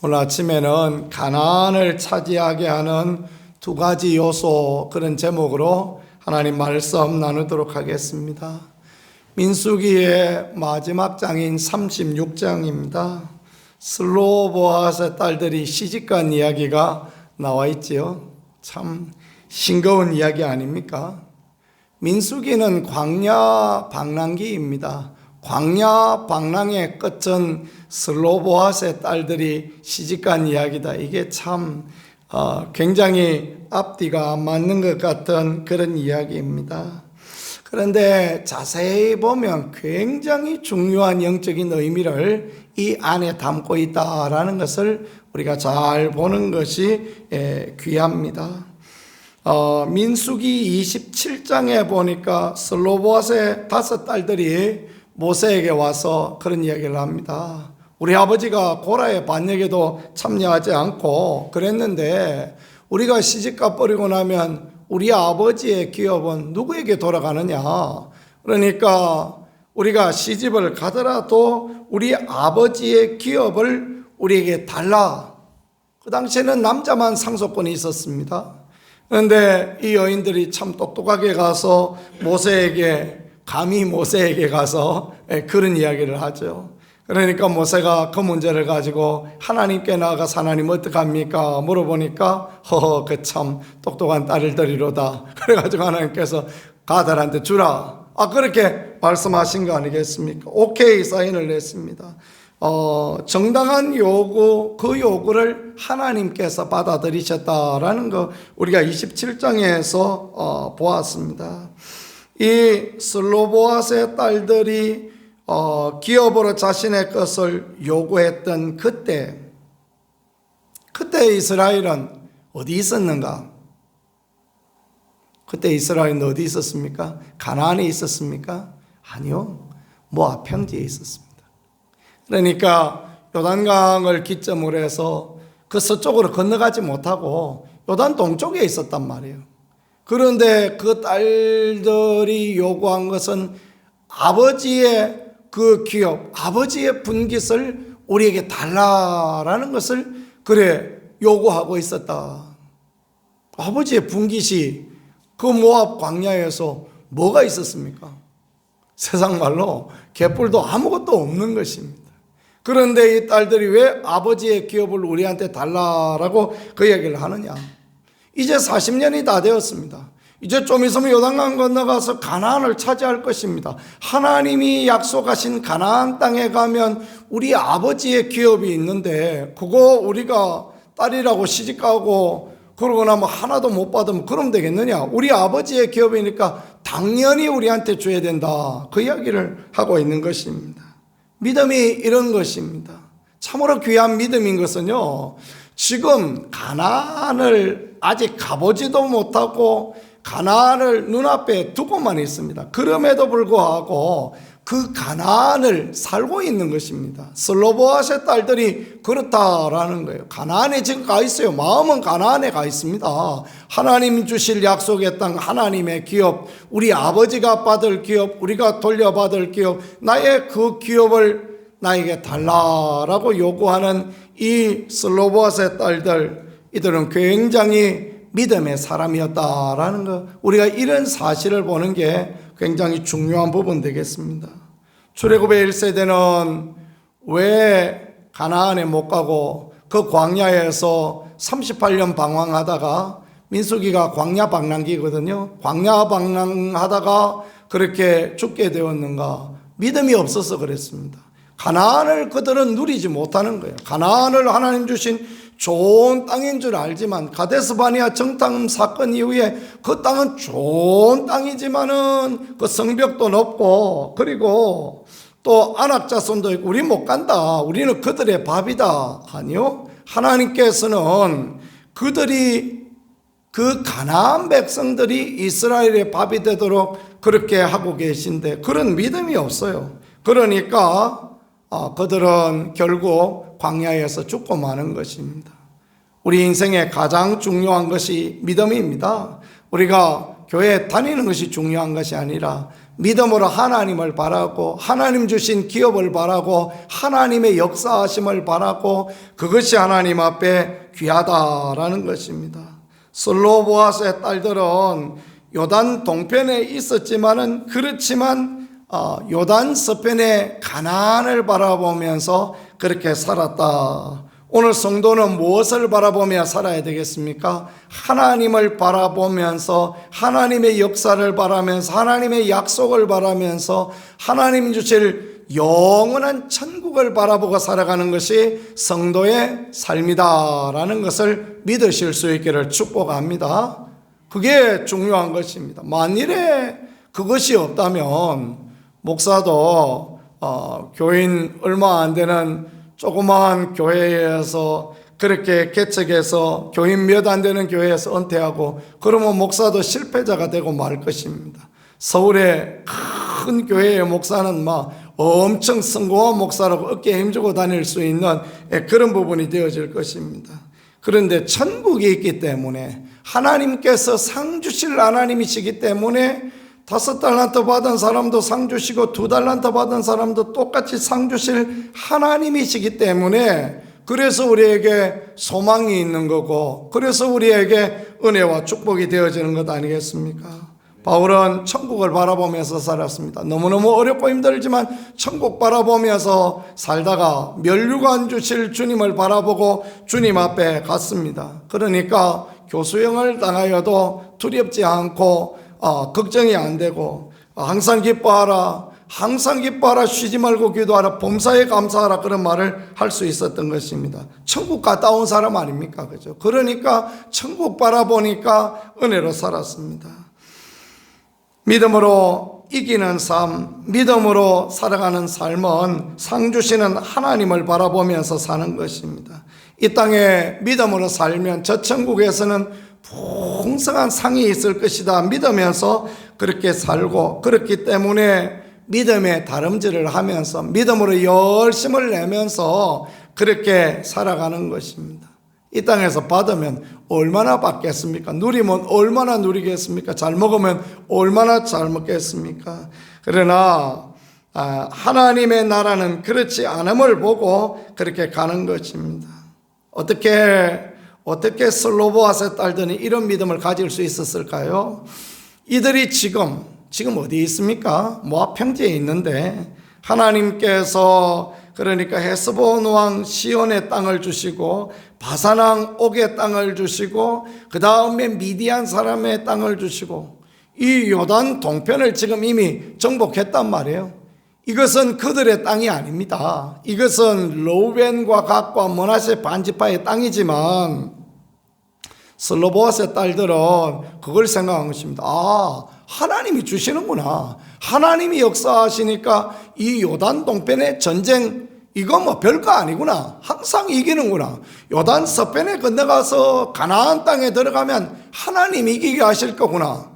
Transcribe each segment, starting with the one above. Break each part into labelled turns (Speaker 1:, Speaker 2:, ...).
Speaker 1: 오늘 아침에는 가나안을 차지하게 하는 두 가지 요소, 그런 제목으로 하나님 말씀 나누도록 하겠습니다. 민수기의 마지막 장인 36장입니다. 슬로보아스의 딸들이 시집간 이야기가 나와 있지요. 참 싱거운 이야기 아닙니까? 민수기는 광야 방랑기입니다. 광야 방랑의 끝은 슬로보아스의 딸들이 시집간 이야기다. 이게 참 굉장히 앞뒤가 맞는 것 같은 그런 이야기입니다. 그런데 자세히 보면 굉장히 중요한 영적인 의미를 이 안에 담고 있다라는 것을 우리가 잘 보는 것이 귀합니다. 민수기 27장에 보니까 슬로보아스의 5 딸들이 모세에게 와서 그런 이야기를 합니다. 우리 아버지가 고라의 반역에도 참여하지 않고 그랬는데 우리가 시집가 버리고 나면 우리 아버지의 기업은 누구에게 돌아가느냐? 그러니까 우리가 시집을 가더라도 우리 아버지의 기업을 우리에게 달라. 그 당시에는 남자만 상속권이 있었습니다. 그런데 이 여인들이 참 똑똑하게 가서 감히 모세에게 가서 그런 이야기를 하죠. 그러니까 모세가 그 문제를 가지고 하나님께 나아가서 하나님 어떡합니까? 물어보니까 그 참 똑똑한 딸들이로다. 그래가지고 하나님께서 가들한테 주라. 그렇게 말씀하신 거 아니겠습니까? 오케이 사인을 냈습니다. 정당한 요구, 그 요구를 하나님께서 받아들이셨다라는 거 우리가 27장에서 보았습니다. 이 슬로보아스의 딸들이 기업으로 자신의 것을 요구했던 그때 이스라엘은 어디 있었는가? 그때 이스라엘은 어디 있었습니까? 가나안에 있었습니까? 아니요, 모압 평지에 있었습니다. 그러니까 요단강을 기점으로 해서 그 서쪽으로 건너가지 못하고 요단 동쪽에 있었단 말이에요. 그런데 그 딸들이 요구한 것은 아버지의 그 기업, 아버지의 분깃을 우리에게 달라라는 것을 요구하고 있었다. 아버지의 분깃이 그 모압 광야에서 뭐가 있었습니까? 세상 말로 개뿔도 아무것도 없는 것입니다. 그런데 이 딸들이 왜 아버지의 기업을 우리한테 달라라고 그 얘기를 하느냐? 이제 40년이 다 되었습니다. 이제 좀 있으면 요단강 건너가서 가나안을 차지할 것입니다. 하나님이 약속하신 가나안 땅에 가면 우리 아버지의 기업이 있는데 그거 우리가 딸이라고 시집가고 그러고 나면 하나도 못 받으면 그럼 되겠느냐? 우리 아버지의 기업이니까 당연히 우리한테 줘야 된다. 그 이야기를 하고 있는 것입니다. 믿음이 이런 것입니다. 참으로 귀한 믿음인 것은요, 지금 가나안을 아직 가보지도 못하고 가나안을 눈앞에 두고만 있습니다. 그럼에도 불구하고 그 가나안을 살고 있는 것입니다. 슬로보아스의 딸들이 그렇다라는 거예요. 가나안에 지금 가 있어요. 마음은 가나안에 가 있습니다. 하나님 주실 약속의 땅, 하나님의 기업, 우리 아버지가 받을 기업, 우리가 돌려받을 기업, 나의 그 기업을 나에게 달라라고 요구하는 이 슬로보아스의 딸들, 이들은 굉장히 믿음의 사람이었다라는 것, 우리가 이런 사실을 보는 게 굉장히 중요한 부분 되겠습니다. 출애굽의 1세대는 왜 가나안에 못 가고 그 광야에서 38년 방황하다가, 민수기가 광야 방랑기거든요. 광야 방랑하다가 그렇게 죽게 되었는가? 믿음이 없어서 그랬습니다. 가나안을 그들은 누리지 못하는 거예요. 가나안을 하나님 주신 좋은 땅인 줄 알지만, 가데스 바네아 정탐 사건 이후에 그 땅은 좋은 땅이지만은 그 성벽도 높고, 그리고 또 안악자손도 있고, 우리 못 간다, 우리는 그들의 밥이다. 아니요, 하나님께서는 그들이, 그 가나안 백성들이 이스라엘의 밥이 되도록 그렇게 하고 계신데 그런 믿음이 없어요. 그러니까 그들은 결국 광야에서 죽고 마는 것입니다. 우리 인생에 가장 중요한 것이 믿음입니다. 우리가 교회에 다니는 것이 중요한 것이 아니라 믿음으로 하나님을 바라고 하나님 주신 기업을 바라고 하나님의 역사하심을 바라고 그것이 하나님 앞에 귀하다라는 것입니다. 슬로보아스의 딸들은 요단 동편에 있었지만은 그렇지만 요단 서편의 가나안을 바라보면서 그렇게 살았다. 오늘 성도는 무엇을 바라보며 살아야 되겠습니까? 하나님을 바라보면서 하나님의 역사를 바라면서 하나님의 약속을 바라면서 하나님 주실 영원한 천국을 바라보고 살아가는 것이 성도의 삶이다라는 것을 믿으실 수 있기를 축복합니다. 그게 중요한 것입니다. 만일에 그것이 없다면 목사도 교인 얼마 안 되는 조그마한 교회에서 그렇게 개척해서 교인 몇 안 되는 교회에서 은퇴하고 그러면 목사도 실패자가 되고 말 것입니다. 서울의 큰 교회의 목사는 막 엄청 성공한 목사라고 어깨에 힘주고 다닐 수 있는 그런 부분이 되어질 것입니다. 그런데 천국이 있기 때문에 하나님께서 상 주실 하나님이시기 때문에 5달란트 받은 사람도 상 주시고 2달란트 받은 사람도 똑같이 상 주실 하나님이시기 때문에 그래서 우리에게 소망이 있는 거고 그래서 우리에게 은혜와 축복이 되어지는 것 아니겠습니까? 바울은 천국을 바라보면서 살았습니다. 너무너무 어렵고 힘들지만 천국 바라보면서 살다가 면류관 주실 주님을 바라보고 주님 앞에 갔습니다. 그러니까 교수형을 당하여도 두렵지 않고 걱정이 안 되고 항상 기뻐하라, 항상 기뻐하라, 쉬지 말고 기도하라, 범사에 감사하라 그런 말을 할 수 있었던 것입니다. 천국 갔다 온 사람 아닙니까? 그죠? 그러니까 천국 바라보니까 은혜로 살았습니다. 믿음으로 이기는 삶, 믿음으로 살아가는 삶은 상 주시는 하나님을 바라보면서 사는 것입니다. 이 땅에 믿음으로 살면 저 천국에서는 풍성한 상이 있을 것이다 믿으면서 그렇게 살고 그렇기 때문에 믿음의 다름질을 하면서 믿음으로 열심을 내면서 그렇게 살아가는 것입니다. 이 땅에서 받으면 얼마나 받겠습니까? 누리면 얼마나 누리겠습니까? 잘 먹으면 얼마나 잘 먹겠습니까? 그러나 하나님의 나라는 그렇지 않음을 보고 그렇게 가는 것입니다. 어떻게 슬로보아스의 딸들이 이런 믿음을 가질 수 있었을까요? 이들이 지금 어디 있습니까? 모압 평지에 있는데 하나님께서 그러니까 헤스본 왕 시온의 땅을 주시고 바산 왕 옥의 땅을 주시고 그 다음에 미디안 사람의 땅을 주시고 이 요단 동편을 지금 이미 정복했단 말이에요. 이것은 그들의 땅이 아닙니다. 이것은 르우벤과 갓과 므낫세 반지파의 땅이지만 슬로보아스의 딸들은 그걸 생각한 것입니다. 하나님이 주시는구나. 하나님이 역사하시니까 이 요단 동편의 전쟁 이거 뭐 별거 아니구나. 항상 이기는구나. 요단 서편에 건너가서 가나안 땅에 들어가면 하나님이 이기게 하실 거구나.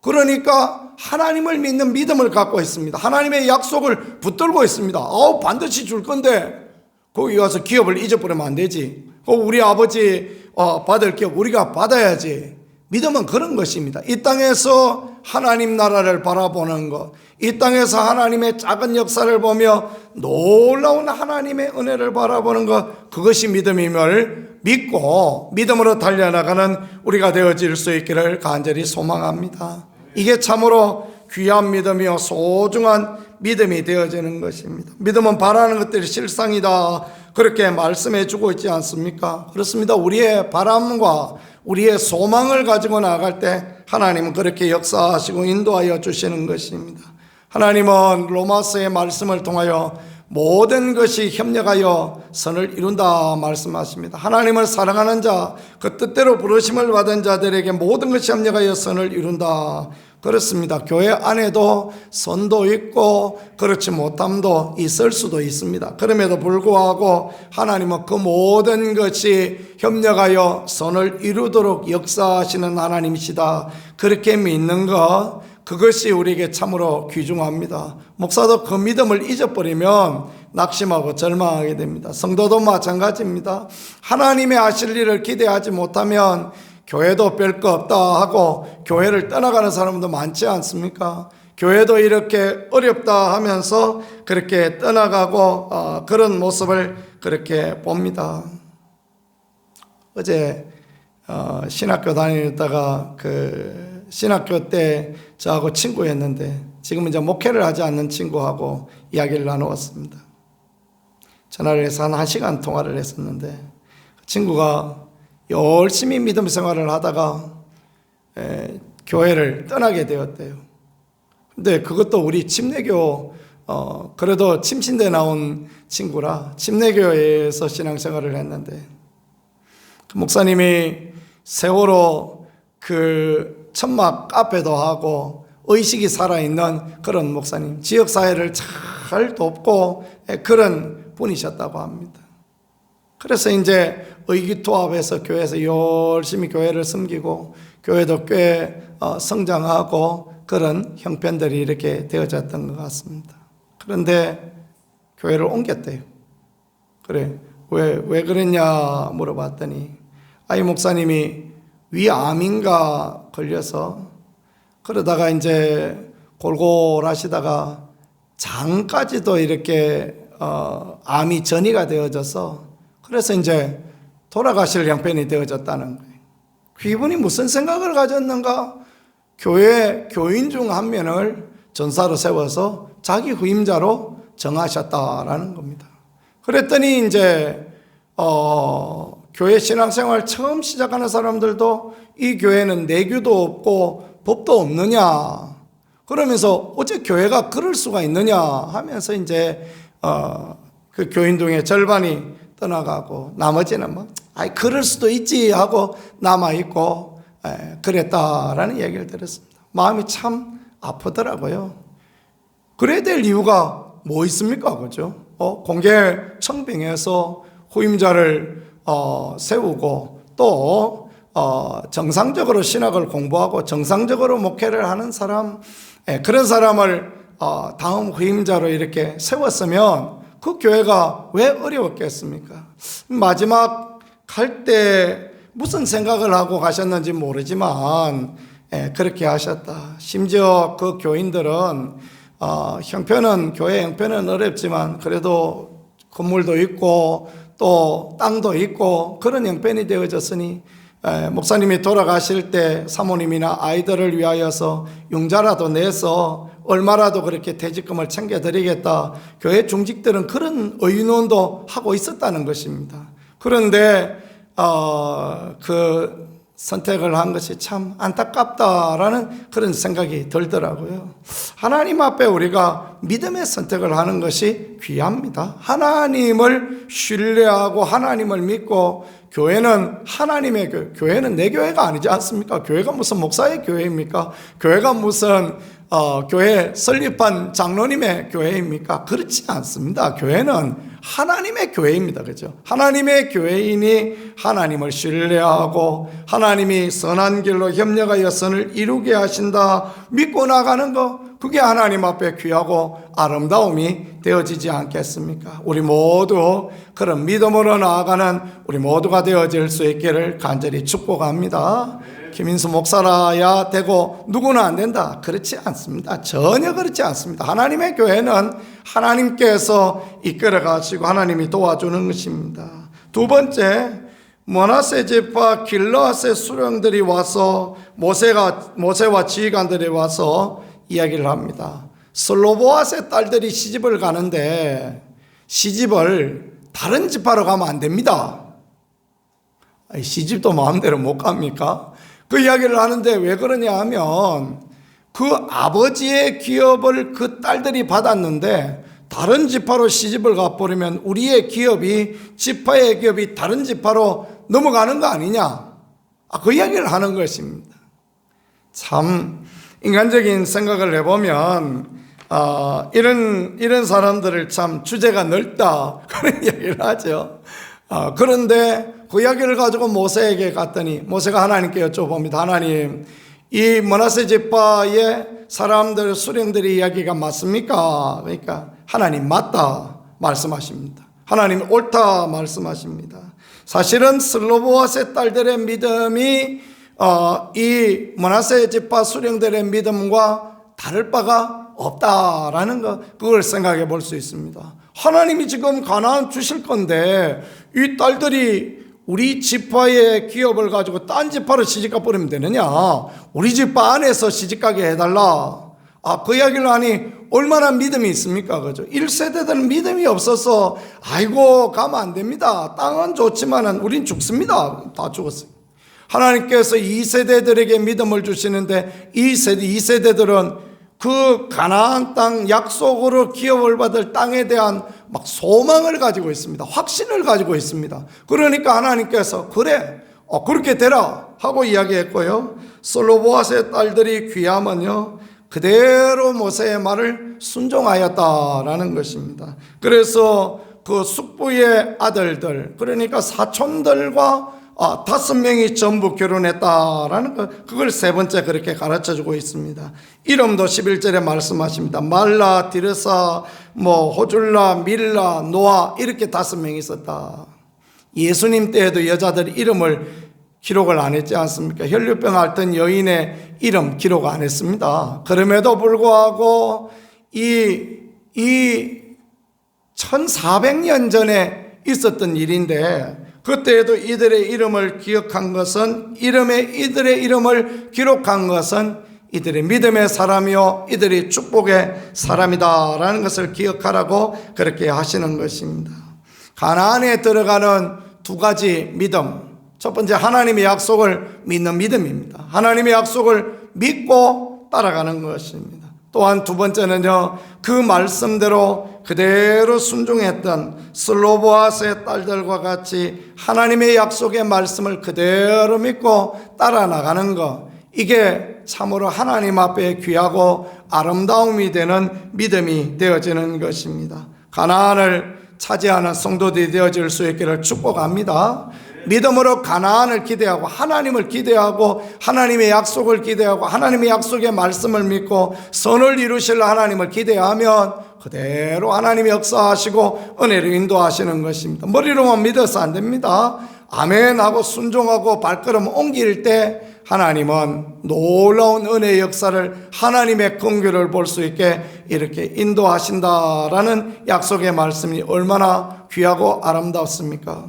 Speaker 1: 그러니까 하나님을 믿는 믿음을 갖고 있습니다. 하나님의 약속을 붙들고 있습니다. 반드시 줄 건데 거기 가서 기업을 잊어버리면 안 되지. 우리 아버지 받을 기업 우리가 받아야지. 믿음은 그런 것입니다. 이 땅에서 하나님 나라를 바라보는 것, 이 땅에서 하나님의 작은 역사를 보며 놀라운 하나님의 은혜를 바라보는 것, 그것이 믿음임을 믿고 믿음으로 달려나가는 우리가 되어질 수 있기를 간절히 소망합니다. 이게 참으로 귀한 믿음이요 소중한 믿음이 되어지는 것입니다. 믿음은 바라는 것들이 실상이다 그렇게 말씀해 주고 있지 않습니까? 그렇습니다. 우리의 바람과 우리의 소망을 가지고 나아갈 때 하나님은 그렇게 역사하시고 인도하여 주시는 것입니다. 하나님은 로마서의 말씀을 통하여 모든 것이 협력하여 선을 이룬다 말씀하십니다. 하나님을 사랑하는 자, 그 뜻대로 부르심을 받은 자들에게 모든 것이 협력하여 선을 이룬다. 그렇습니다. 교회 안에도 선도 있고 그렇지 못함도 있을 수도 있습니다. 그럼에도 불구하고 하나님은 그 모든 것이 협력하여 선을 이루도록 역사하시는 하나님이시다. 그렇게 믿는 것, 그것이 우리에게 참으로 귀중합니다. 목사도 그 믿음을 잊어버리면 낙심하고 절망하게 됩니다. 성도도 마찬가지입니다. 하나님의 하실 일을 기대하지 못하면 교회도 별 거 없다 하고 교회를 떠나가는 사람도 많지 않습니까? 교회도 이렇게 어렵다 하면서 그렇게 떠나가고 그런 모습을 그렇게 봅니다. 어제 신학교 다니다가 그 신학교 때 저하고 친구였는데 지금 이제 목회를 하지 않는 친구하고 이야기를 나누었습니다. 전화를 해서 한 1시간 통화를 했었는데 그 친구가 열심히 믿음 생활을 하다가 교회를 떠나게 되었대요. 근데 그것도 우리 침례교 그래도 침신대 나온 친구라 침례교회에서 신앙생활을 했는데 그 목사님이 세월호 그 천막 카페도 하고 의식이 살아있는 그런 목사님, 지역사회를 잘 돕고 그런 분이셨다고 합니다. 그래서 이제 의기투합해서 교회에서 열심히 교회를 섬기고 교회도 꽤 성장하고 그런 형편들이 이렇게 되어졌던 것 같습니다. 그런데 교회를 옮겼대요. 그래, 왜 그랬냐 물어봤더니 아이 목사님이 위암인가 걸려서 그러다가 이제 골골하시다가 장까지도 이렇게 암이 전이가 되어져서 그래서 이제 돌아가실 형편이 되어졌다는 거예요. 그분이 무슨 생각을 가졌는가? 교회 교인 중 한 명을 전사로 세워서 자기 후임자로 정하셨다라는 겁니다. 그랬더니 이제 교회 신앙생활 처음 시작하는 사람들도 이 교회는 내규도 없고 법도 없느냐 그러면서 어째 교회가 그럴 수가 있느냐 하면서 이제 그 교인 중에 절반이 떠나가고 나머지는 뭐 그럴 수도 있지 하고 남아있고 그랬다라는 얘기를 들었습니다. 마음이 참 아프더라고요. 그래야 될 이유가 뭐 있습니까? 그죠? 공개 청빙해서 후임자를 세우고 또 정상적으로 신학을 공부하고 정상적으로 목회를 하는 사람 그런 사람을 다음 후임자로 이렇게 세웠으면 그 교회가 왜 어려웠겠습니까? 마지막 갈 때 무슨 생각을 하고 가셨는지 모르지만 그렇게 하셨다. 심지어 그 교인들은 교회 형편은 어렵지만 그래도 건물도 있고 또 땅도 있고 그런 형편이 되어졌으니 목사님이 돌아가실 때 사모님이나 아이들을 위하여서 융자라도 내서 얼마라도 그렇게 퇴직금을 챙겨드리겠다. 교회 중직들은 그런 의논도 하고 있었다는 것입니다. 그런데 그 선택을 한 것이 참 안타깝다라는 그런 생각이 들더라고요. 하나님 앞에 우리가 믿음의 선택을 하는 것이 귀합니다. 하나님을 신뢰하고 하나님을 믿고 교회는 하나님의 교회, 교회는 내 교회가 아니지 않습니까? 교회가 무슨 목사의 교회입니까? 교회가 무슨 교회 설립한 장로님의 교회입니까? 그렇지 않습니다. 교회는 하나님의 교회입니다. 그죠? 하나님의 교회인이 하나님을 신뢰하고 하나님이 선한 길로 협력하여 선을 이루게 하신다 믿고 나가는 거, 그게 하나님 앞에 귀하고 아름다움이 되어지지 않겠습니까? 우리 모두 그런 믿음으로 나아가는 우리 모두가 되어질 수 있기를 간절히 축복합니다. 김인수 목사라야 되고 누구나 안 된다. 그렇지 않습니다. 전혀 그렇지 않습니다. 하나님의 교회는 하나님께서 이끌어 가시고 하나님이 도와주는 것입니다. 두 번째, 므낫세 지파 길르앗의 수령들이 와서 모세와 지휘관들이 와서 이야기를 합니다. 슬로보앗의 딸들이 시집을 가는데 시집을 다른 지파로 가면 안 됩니다. 시집도 마음대로 못 갑니까? 그 이야기를 하는데 왜 그러냐 하면 그 아버지의 기업을 그 딸들이 받았는데 다른 지파로 시집을 가버리면 우리의 기업이 지파의 기업이 다른 지파로 넘어가는 거 아니냐, 그 이야기를 하는 것입니다. 참 인간적인 생각을 해보면 이런 사람들을 참 주제가 넓다 그런 이야기를 하죠. 그런데 그 이야기를 가지고 모세에게 갔더니 모세가 하나님께 여쭤봅니다. 하나님, 이 므낫세 지파의 사람들 수령들의 이야기가 맞습니까? 그러니까 하나님 맞다 말씀하십니다. 하나님 옳다 말씀하십니다. 사실은 슬로보앗의 딸들의 믿음이 이 므낫세 지파 수령들의 믿음과 다를 바가 없다라는 거, 그걸 생각해 볼 수 있습니다. 하나님이 지금 가나안 주실 건데 이 딸들이 우리 지파의 기업을 가지고 딴 지파로 시집가 버리면 되느냐, 우리 지파 안에서 시집가게 해달라, 그 이야기를 하니 얼마나 믿음이 있습니까? 그죠? 1세대들은 믿음이 없어서 아이고 가면 안 됩니다, 땅은 좋지만은 우린 죽습니다, 다 죽었어요. 하나님께서 2세대들에게 믿음을 주시는데 2세대들은 그 가나안 땅, 약속으로 기업을 받을 땅에 대한 막 소망을 가지고 있습니다. 확신을 가지고 있습니다. 그러니까 하나님께서 그래, 그렇게 되라 하고 이야기했고요. 슬로보앗의 딸들이 귀하면요, 그대로 모세의 말을 순종하였다라는 것입니다. 그래서 그 숙부의 아들들, 그러니까 사촌들과 5명이 전부 결혼했다라는 거, 그걸 세 번째 그렇게 가르쳐주고 있습니다. 이름도 11절에 말씀하십니다. 말라, 디르사, 호줄라, 밀라, 노아, 이렇게 5명이 있었다. 예수님 때에도 여자들이 이름을 기록을 안 했지 않습니까? 혈류병 앓던 여인의 이름 기록 안 했습니다. 그럼에도 불구하고 이 1400년 전에 있었던 일인데, 그때에도 이들의 이름을 기억한 것은, 이들의 이름을 기록한 것은 이들의 믿음의 사람이요 이들이 축복의 사람이다라는 것을 기억하라고 그렇게 하시는 것입니다. 가나안에 들어가는 두 가지 믿음, 첫 번째 하나님의 약속을 믿는 믿음입니다. 하나님의 약속을 믿고 따라가는 것입니다. 또한 두 번째는요, 그 말씀대로 그대로 순종했던 슬로보앗의 딸들과 같이 하나님의 약속의 말씀을 그대로 믿고 따라 나가는 것, 이게 참으로 하나님 앞에 귀하고 아름다움이 되는 믿음이 되어지는 것입니다. 가나안을 차지하는 성도들이 되어질 수 있기를 축복합니다. 믿음으로 가나안을 기대하고 하나님을 기대하고 하나님의 약속을 기대하고 하나님의 약속의 말씀을 믿고 선을 이루실 하나님을 기대하면 그대로 하나님이 역사하시고 은혜를 인도하시는 것입니다. 머리로만 믿어서 안 됩니다. 아멘 하고 순종하고 발걸음 옮길 때 하나님은 놀라운 은혜의 역사를, 하나님의 긍휼을 볼 수 있게 이렇게 인도하신다라는 약속의 말씀이 얼마나 귀하고 아름답습니까?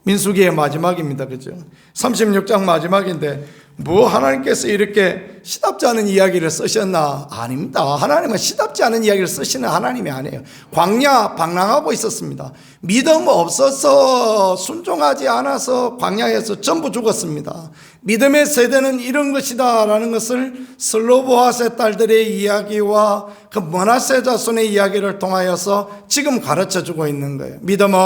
Speaker 1: 민수기의 마지막입니다. 그죠? 36장 마지막인데 하나님께서 이렇게 시답지 않은 이야기를 쓰셨나? 아닙니다. 하나님은 시답지 않은 이야기를 쓰시는 하나님이 아니에요. 광야 방랑하고 있었습니다. 믿음 없어서 순종하지 않아서 광야에서 전부 죽었습니다. 믿음의 세대는 이런 것이다 라는 것을 슬로보앗의 딸들의 이야기와 그 므낫세 자손의 이야기를 통하여서 지금 가르쳐주고 있는 거예요. 믿음은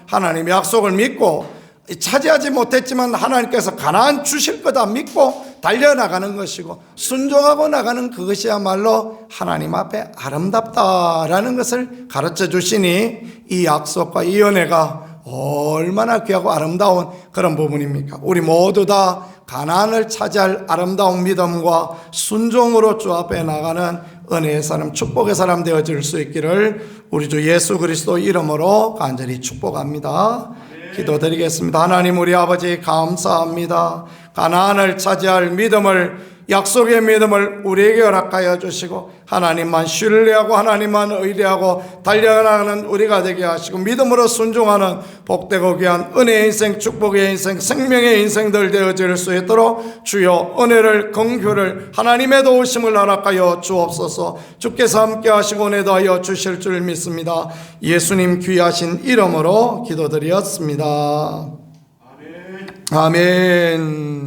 Speaker 1: 하나님의 약속을 믿고 차지하지 못했지만 하나님께서 가나안 주실 거다 믿고 달려나가는 것이고, 순종하고 나가는 그것이야말로 하나님 앞에 아름답다라는 것을 가르쳐 주시니 이 약속과 이 은혜가 얼마나 귀하고 아름다운 그런 부분입니까? 우리 모두 다 가나안을 차지할 아름다운 믿음과 순종으로 주 앞에 나가는 은혜의 사람, 축복의 사람 되어질 수 있기를 우리 주 예수 그리스도 이름으로 간절히 축복합니다. 기도드리겠습니다. 하나님, 우리 아버지 감사합니다. 가나안을 차지할 믿음을, 약속의 믿음을 우리에게 허락하여 주시고 하나님만 신뢰하고 하나님만 의뢰하고 달려나가는 우리가 되게 하시고 믿음으로 순종하는 복되고 귀한 은혜의 인생, 축복의 인생, 생명의 인생들 되어질 수 있도록 주여 은혜를, 긍휼을, 하나님의 도우심을 허락하여 주옵소서. 주께서 함께 하시고 은혜 더하여 주실 줄 믿습니다. 예수님 귀하신 이름으로 기도드렸습니다. 아멘. 아멘.